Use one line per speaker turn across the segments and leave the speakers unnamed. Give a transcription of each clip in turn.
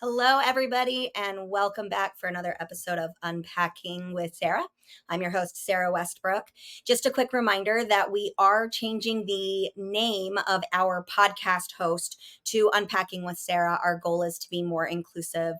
Hello, everybody, and welcome back for another episode of Unpacking with Sarah. I'm your host, Sarah Westbrook. Just a quick reminder that we are changing the name of our podcast host to Unpacking with Sarah. Our goal is to be more inclusive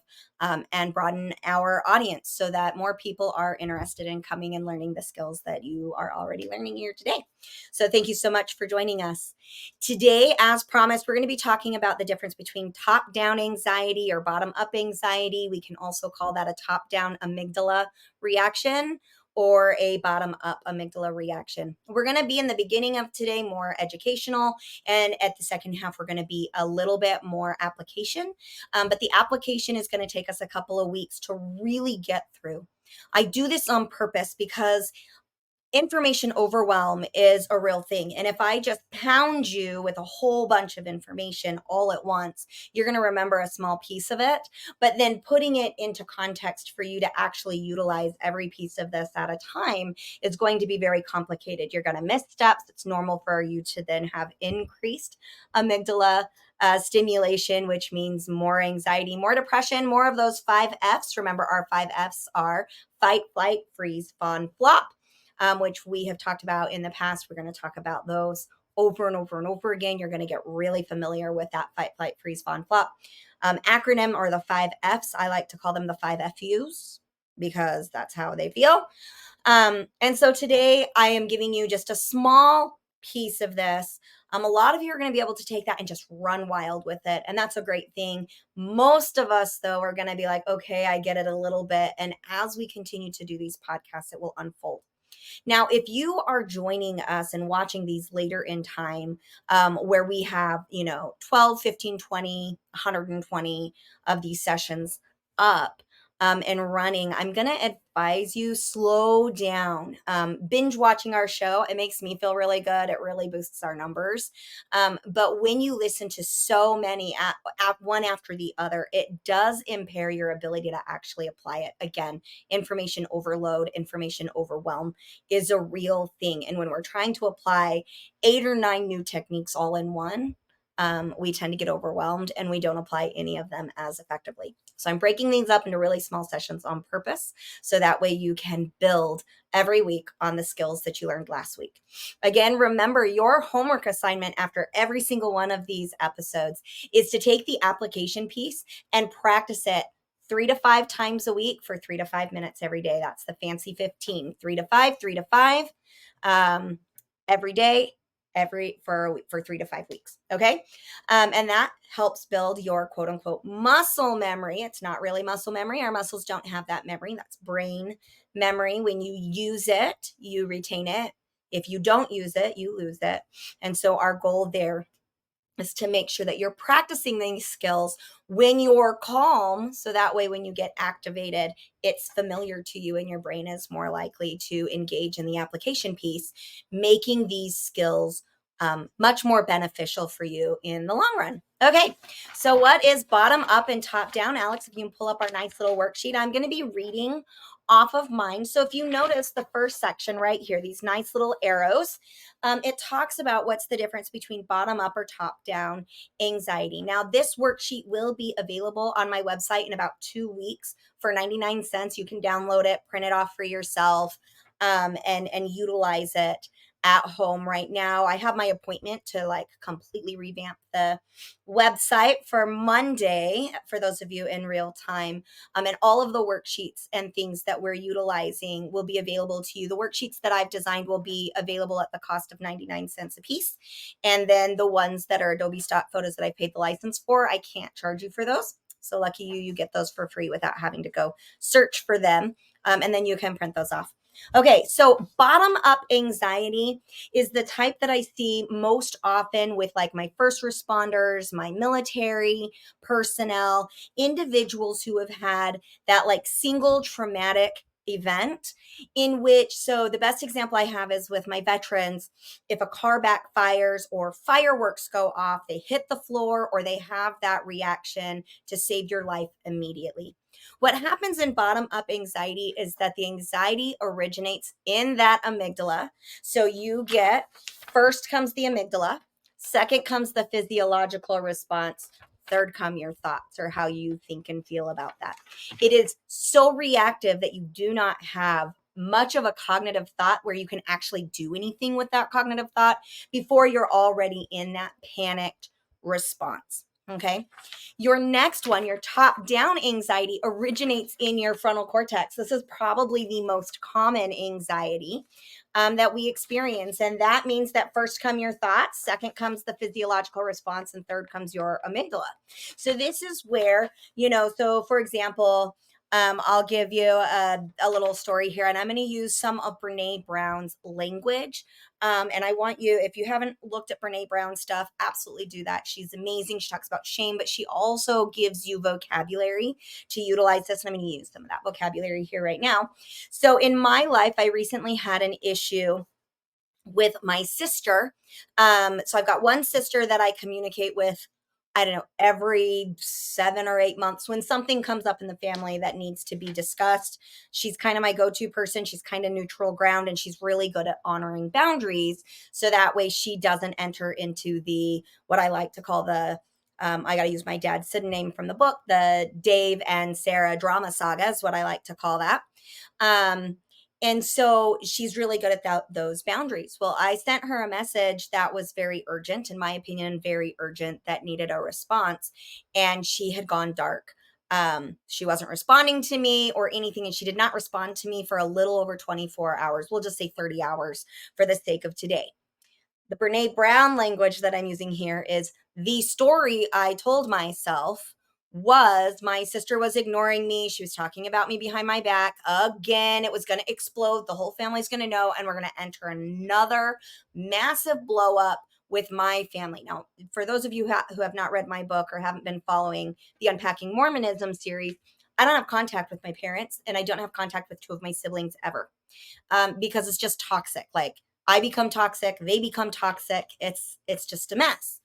and broaden our audience so that more people are interested in coming and learning the skills that you are already learning here today. So thank you so much for joining us. Today, as promised, we're going to be talking about the difference between top-down anxiety or bottom-up anxiety. We can also call that a top-down amygdala reaction or a bottom-up amygdala reaction. We're going to be in the beginning of today more educational, and at the second half, we're going to be a little bit more application. But the application is going to take us a couple of weeks to really get through. I do this on purpose because information overwhelm is a real thing. And if I just pound you with a whole bunch of information all at once, you're going to remember a small piece of it. But then putting it into context for you to actually utilize every piece of this at a time is going to be very complicated. You're going to miss steps. It's normal for you to then have increased amygdala stimulation, which means more anxiety, more depression, more of those 5 Fs. Remember, our 5 Fs are fight, flight, freeze, fawn, flop. Which we have talked about in the past. We're going to talk about those over and over and over again. You're going to get really familiar with that fight, flight, freeze, fawn, flop acronym, or the 5 Fs. I like to call them the 5 FUs because that's how they feel. And so today I am giving you just a small piece of this. A lot of you are going to be able to take that and just run wild with it. And that's a great thing. Most of us, though, are going to be like, okay, I get it a little bit. And as we continue to do these podcasts, it will unfold. Now, if you are joining us and watching these later in time, where we have, 12, 15, 20, 120 of these sessions up and running, I'm going to advise you slow down. Binge watching our show, it makes me feel really good. It really boosts our numbers. But when you listen to so many at one after the other, it does impair your ability to actually apply it. Again, information overload, information overwhelm is a real thing. And when we're trying to apply 8 or 9 new techniques all in one, we tend to get overwhelmed and we don't apply any of them as effectively. So I'm breaking these up into really small sessions on purpose so that way you can build every week on the skills that you learned last week. Again, remember, your homework assignment after every single one of these episodes is to take the application piece and practice it 3 to 5 times a week for 3 to 5 minutes every day. That's the fancy 15, 3 to 5, 3 to 5, every day, for 3 to 5 weeks. Okay. And that helps build your quote unquote muscle memory. It's not really muscle memory. Our muscles don't have that memory. That's brain memory. When you use it, you retain it. If you don't use it, you lose it. And so our goal there is to make sure that you're practicing these skills when you're calm. So that way, when you get activated, it's familiar to you and your brain is more likely to engage in the application piece, making these skills much more beneficial for you in the long run. Okay, so what is bottom up and top down? Alex, if you can pull up our nice little worksheet, I'm going to be reading off of mine. So if you notice the first section right here, these nice little arrows, it talks about what's the difference between bottom up or top down anxiety. Now, this worksheet will be available on my website in about 2 weeks for 99 cents. You can download it, print it off for yourself, and utilize it at home. Right now, I have my appointment to completely revamp the website for Monday for those of you in real time. And all of the worksheets and things that we're utilizing will be available to you. The worksheets that I've designed will be available at the cost of 99 cents a piece. And then the ones that are Adobe stock photos that I paid the license for, I can't charge you for those. So lucky you, you get those for free without having to go search for them. And then you can print those off. Okay, so bottom up anxiety is the type that I see most often with my first responders, my military personnel, individuals who have had that single traumatic event in which, so the best example I have is with my veterans. If a car backfires or fireworks go off, they hit the floor or they have that reaction to save your life immediately. What happens in bottom up anxiety is that the anxiety originates in that amygdala. So you get, first comes the amygdala, second comes the physiological response, third come your thoughts or how you think and feel about that. It is so reactive that you do not have much of a cognitive thought where you can actually do anything with that cognitive thought before you're already in that panicked response. Okay. Your next one, your top down anxiety, originates in your frontal cortex. This is probably the most common anxiety that we experience. And that means that first come your thoughts, second comes the physiological response, and third comes your amygdala. So this is where, so for example, I'll give you a little story here, and I'm going to use some of Brene Brown's language. And I want you, if you haven't looked at Brene Brown stuff, absolutely do that. She's amazing. She talks about shame, but she also gives you vocabulary to utilize this. And I'm going to use some of that vocabulary here right now. So in my life, I recently had an issue with my sister. So I've got one sister that I communicate with, I don't know, every 7 or 8 months when something comes up in the family that needs to be discussed. She's kind of my go-to person. She's kind of neutral ground, and she's really good at honoring boundaries. So that way she doesn't enter into what I like to call I got to use my dad's name from the book, the Dave and Sarah drama saga is what I like to call that. And so she's really good at those boundaries. Well, I sent her a message that was very urgent, in my opinion, very urgent, that needed a response. And she had gone dark. She wasn't responding to me or anything. And she did not respond to me for a little over 24 hours. We'll just say 30 hours for the sake of today. The Brene Brown language that I'm using here is the story I told myself was my sister was ignoring me. She was talking about me behind my back. Again, it was going to explode. The whole family's going to know, and we're going to enter another massive blow up with my family. Now, for those of you who have not read my book or haven't been following the Unpacking Mormonism series, I don't have contact with my parents, and I don't have contact with two of my siblings ever, because it's just toxic. Like, I become toxic, they become toxic. It's just a mess.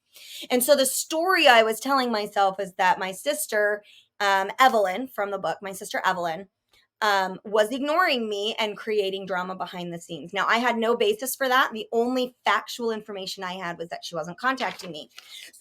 And so the story I was telling myself is that my sister, Evelyn, from the book, my sister Evelyn, was ignoring me and creating drama behind the scenes. Now, I had no basis for that. The only factual information I had was that she wasn't contacting me.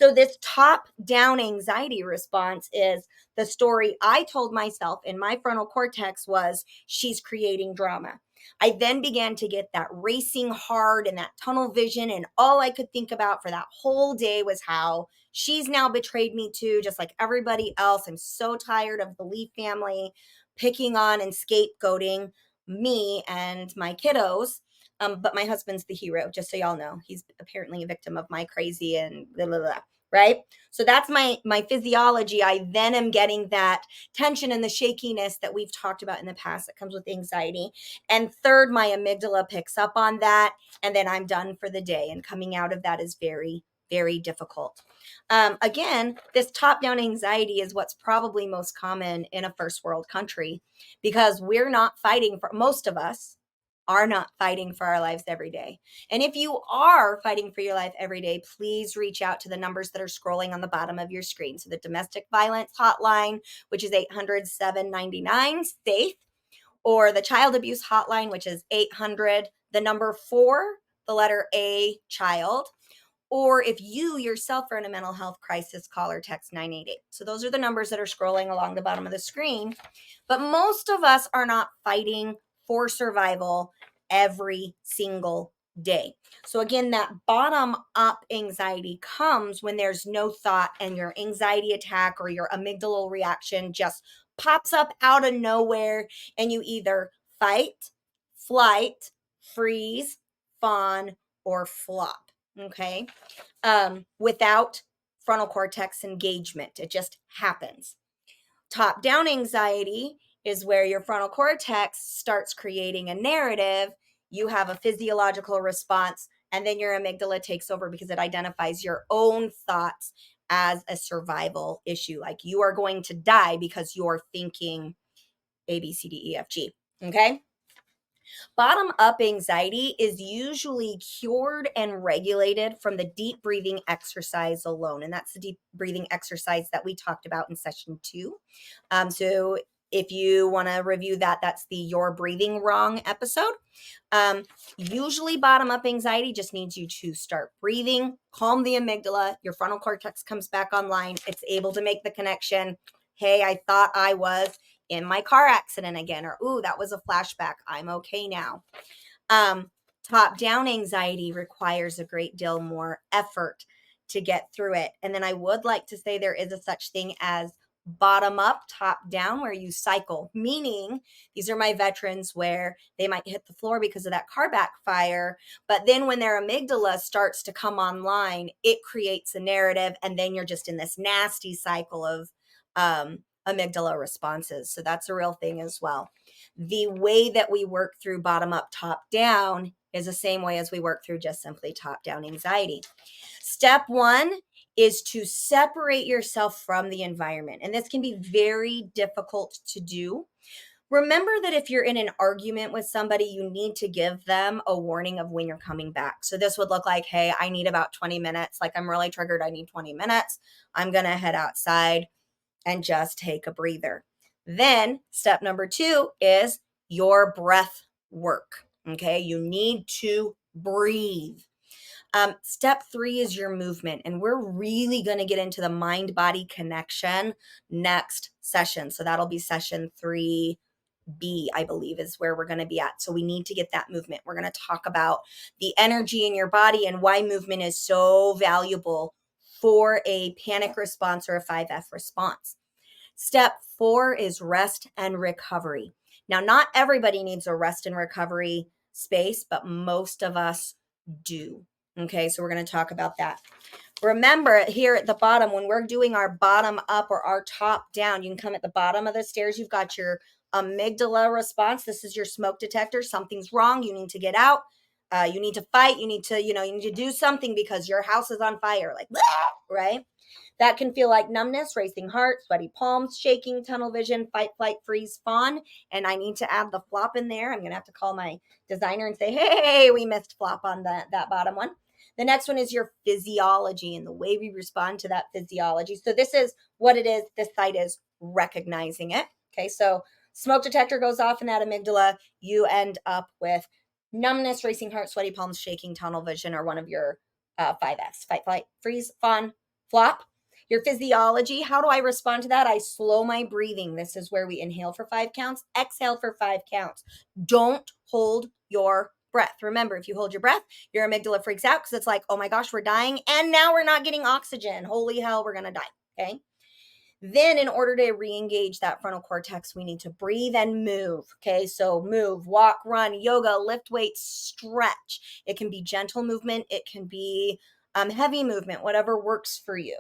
So this top-down anxiety response is the story I told myself in my frontal cortex was, she's creating drama. I then began to get that racing heart and that tunnel vision, and all I could think about for that whole day was how she's now betrayed me too, just like everybody else. I'm so tired of the Lee family picking on and scapegoating me and my kiddos. But my husband's the hero, just so y'all know. He's apparently a victim of my crazy and blah, blah, blah. Right? So that's my physiology. I then am getting that tension and the shakiness that we've talked about in the past that comes with anxiety. And third, my amygdala picks up on that, and then I'm done for the day. And coming out of that is very, very difficult. Again, this top-down anxiety is what's probably most common in a first world country, because we're not fighting for, most of us are not fighting for our lives every day. And if you are fighting for your life every day, please reach out to the numbers that are scrolling on the bottom of your screen. So the domestic violence hotline, which is 800-799-SAFE, or the child abuse hotline, which is 800, the number 4, the letter A, child. Or if you yourself are in a mental health crisis, call or text 988. So those are the numbers that are scrolling along the bottom of the screen. But most of us are not fighting for survival every single day. So again, that bottom up anxiety comes when there's no thought, and your anxiety attack or your amygdala reaction just pops up out of nowhere, and you either fight, flight, freeze, fawn, or flop. Okay. Without frontal cortex engagement. It just happens. Top down anxiety is where your frontal cortex starts creating a narrative. You have a physiological response, and then your amygdala takes over because it identifies your own thoughts as a survival issue. Like, you are going to die because you're thinking A, B, C, D, E, F, G. Okay. Bottom up anxiety is usually cured and regulated from the deep breathing exercise alone. And that's the deep breathing exercise that we talked about in session 2. So If you want to review that, that's the You're Breathing Wrong episode. Usually bottom up anxiety just needs you to start breathing, calm the amygdala, your frontal cortex comes back online. It's able to make the connection. Hey, I thought I was in my car accident again, or, ooh, that was a flashback. I'm okay now. Top down anxiety requires a great deal more effort to get through it. And then I would like to say there is a such thing as bottom up, top down, where you cycle, meaning these are my veterans where they might hit the floor because of that car backfire. But then when their amygdala starts to come online, it creates a narrative. And then you're just in this nasty cycle of amygdala responses. So that's a real thing as well. The way that we work through bottom up, top down is the same way as we work through just simply top down anxiety. Step one is to separate yourself from the environment. And this can be very difficult to do. Remember that if you're in an argument with somebody, you need to give them a warning of when you're coming back. So this would look like, hey, I need about 20 minutes. Like, I'm really triggered. I need 20 minutes. I'm going to head outside and just take a breather. Then step number 2 is your breath work. Okay. You need to breathe. Step 3 is your movement. And we're really going to get into the mind body connection next session. So that'll be session 3B, I believe, is where we're going to be at. So we need to get that movement. We're going to talk about the energy in your body and why movement is so valuable for a panic response or a 5F response. Step 4 is rest and recovery. Now, not everybody needs a rest and recovery space, but most of us do. Okay, so we're going to talk about that. Remember, here at the bottom, when we're doing our bottom up or our top down, you can come at the bottom of the stairs. You've got your amygdala response. This is your smoke detector. Something's wrong. You need to get out. You need to fight. You need to do something because your house is on fire. Like, right? That can feel like numbness, racing heart, sweaty palms, shaking, tunnel vision, fight, flight, freeze, fawn. And I need to add the flop in there. I'm going to have to call my designer and say, hey, we missed flop on that bottom one. The next one is your physiology and the way we respond to that physiology. So this is what it is. This side is recognizing it. Okay, so smoke detector goes off in that amygdala. You end up with numbness, racing heart, sweaty palms, shaking, tunnel vision, or one of your 5Fs, fight, flight, freeze, fawn, flop. Your physiology, how do I respond to that? I slow my breathing. This is where we inhale for 5 counts, exhale for 5 counts. Don't hold your breath. Remember, if you hold your breath, your amygdala freaks out because it's like, oh my gosh, we're dying. And now we're not getting oxygen. Holy hell, we're going to die. Okay. Then in order to re-engage that frontal cortex, we need to breathe and move. Okay, so move, walk, run, yoga, lift weights, stretch. It can be gentle movement. It can be heavy movement, whatever works for you.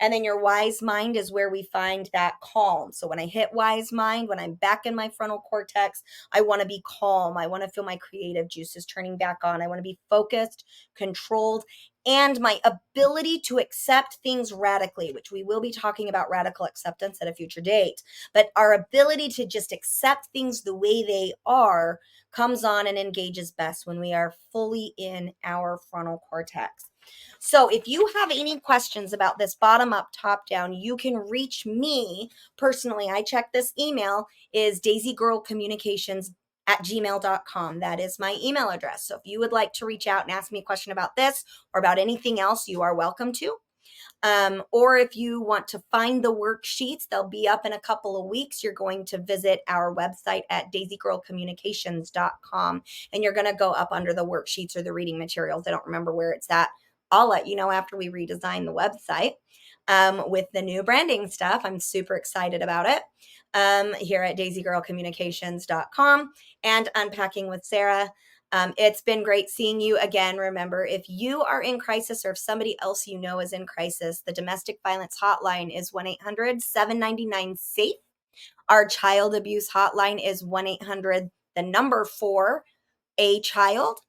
And then your wise mind is where we find that calm. So when I hit wise mind, when I'm back in my frontal cortex, I want to be calm. I want to feel my creative juices turning back on. I want to be focused, controlled, and my ability to accept things radically, which we will be talking about radical acceptance at a future date. But our ability to just accept things the way they are comes on and engages best when we are fully in our frontal cortex. So if you have any questions about this bottom up, top down, you can reach me personally. I check this email is daisygirlcommunications@gmail.com. That is my email address. So if you would like to reach out and ask me a question about this or about anything else, you are welcome to. Or if you want to find the worksheets, they'll be up in a couple of weeks. You're going to visit our website at daisygirlcommunications.com and you're going to go up under the worksheets or the reading materials. I don't remember where it's at. I'll let you know after we redesign the website with the new branding stuff. I'm super excited about it here at daisygirlcommunications.com and Unpacking with Sarah. It's been great seeing you again. Remember, if you are in crisis or if somebody else you know is in crisis, the domestic violence hotline is 1-800-799-SAFE. Our child abuse hotline is 1-800-4-A-CHILD.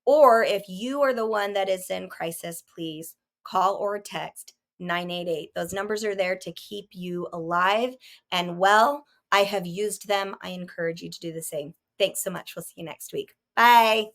Or if you are the one that is in crisis, please call or text 988. Those numbers are there to keep you alive and well. I have used them. I encourage you to do the same. Thanks so much. We'll see you next week. Bye.